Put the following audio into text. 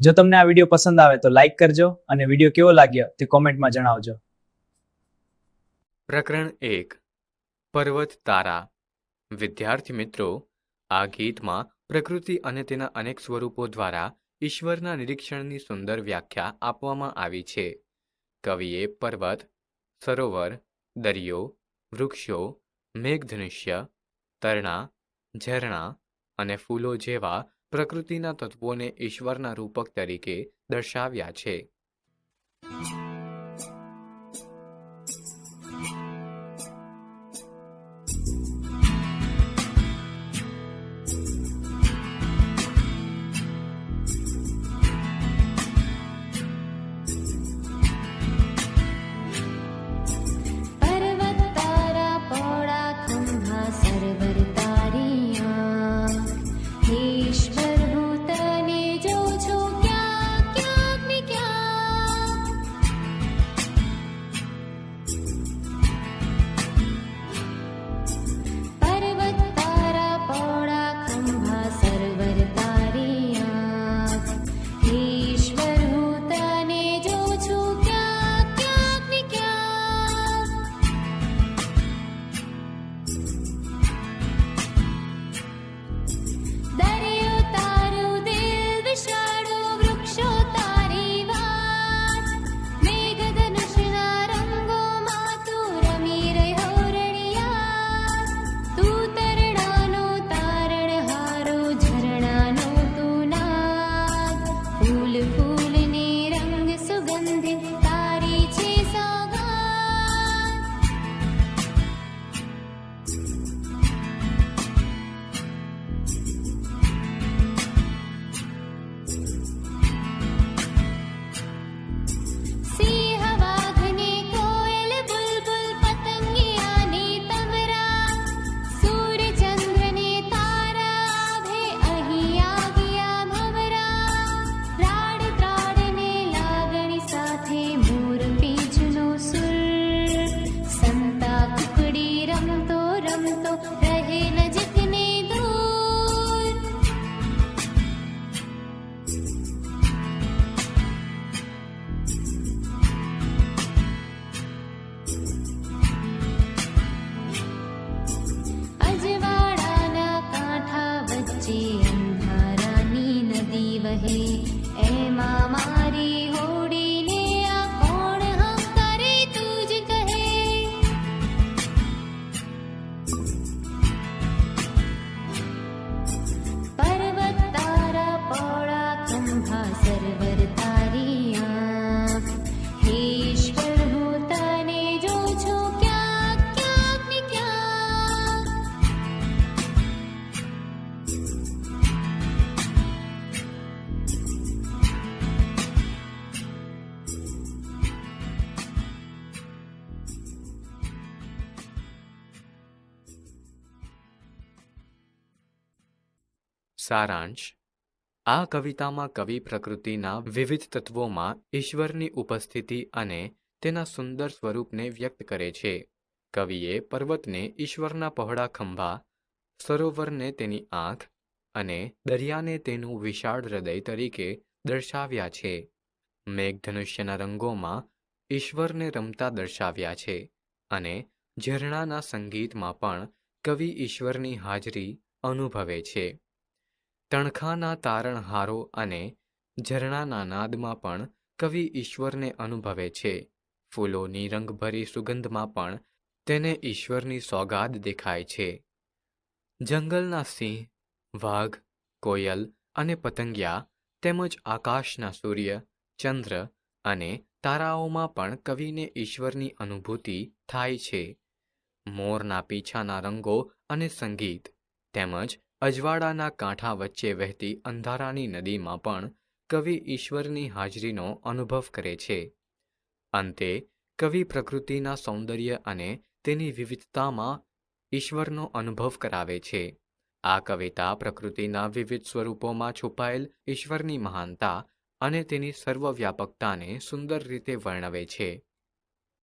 જો તમને આ વિડીયો પસંદ આવે તો લાઈક કરજો અને વિડીયો કેવો લાગ્યો તે કોમેન્ટમાં જણાવજો. પ્રકરણ 1 પર્વત તારા. વિદ્યાર્થી મિત્રો, આ ગીતમાં પ્રકૃતિ અને તેના અનેક સ્વરૂપો દ્વારા ઈશ્વરના નિરીક્ષણની સુંદર વ્યાખ્યા આપવામાં આવી છે. કવિએ પર્વત, સરોવર, દરિયો, વૃક્ષો, મેઘધનુષ્ય, તરણા, ઝરણા અને ફૂલો જેવા પ્રકૃતિના તત્વોને ઈશ્વરના રૂપક તરીકે દર્શાવ્યા છે. સારાંશ. આ કવિતામાં કવિ પ્રકૃતિના વિવિધ તત્વોમાં ઈશ્વરની ઉપસ્થિતિ અને તેના સુંદર સ્વરૂપને વ્યક્ત કરે છે. કવિએ પર્વતને ઈશ્વરના પહોળા ખંભા, સરોવરને તેની આંખ અને દરિયાને તેનું વિશાળ હૃદય તરીકે દર્શાવ્યા છે. મેઘધનુષ્યના રંગોમાં ઈશ્વરને રમતા દર્શાવ્યા છે અને ઝરણાના સંગીતમાં પણ કવિ ઈશ્વરની હાજરી અનુભવે છે. તણખાના તારણહારો અને ઝરણાના નાદમાં પણ કવિ ઈશ્વરને અનુભવે છે. ફૂલોની રંગભરી સુગંધમાં પણ તેને ઈશ્વરની સોગાદ દેખાય છે. જંગલના સિંહ, વાઘ, કોયલ અને પતંગિયા તેમજ આકાશના સૂર્ય, ચંદ્ર અને તારાઓમાં પણ કવિને ઈશ્વરની અનુભૂતિ થાય છે. મોરના પીછાના રંગો અને સંગીત તેમજ અજવાળાના કાંઠા વચ્ચે વહેતી અંધારાની નદીમાં પણ કવિ ઈશ્વરની હાજરીનો અનુભવ કરે છે. અંતે કવિ પ્રકૃતિના સૌંદર્ય અને તેની વિવિધતામાં ઈશ્વરનો અનુભવ કરાવે છે. આ કવિતા પ્રકૃતિના વિવિધ સ્વરૂપોમાં છુપાયેલ ઈશ્વરની મહાનતા અને તેની સર્વવ્યાપકતાને સુંદર રીતે વર્ણવે છે.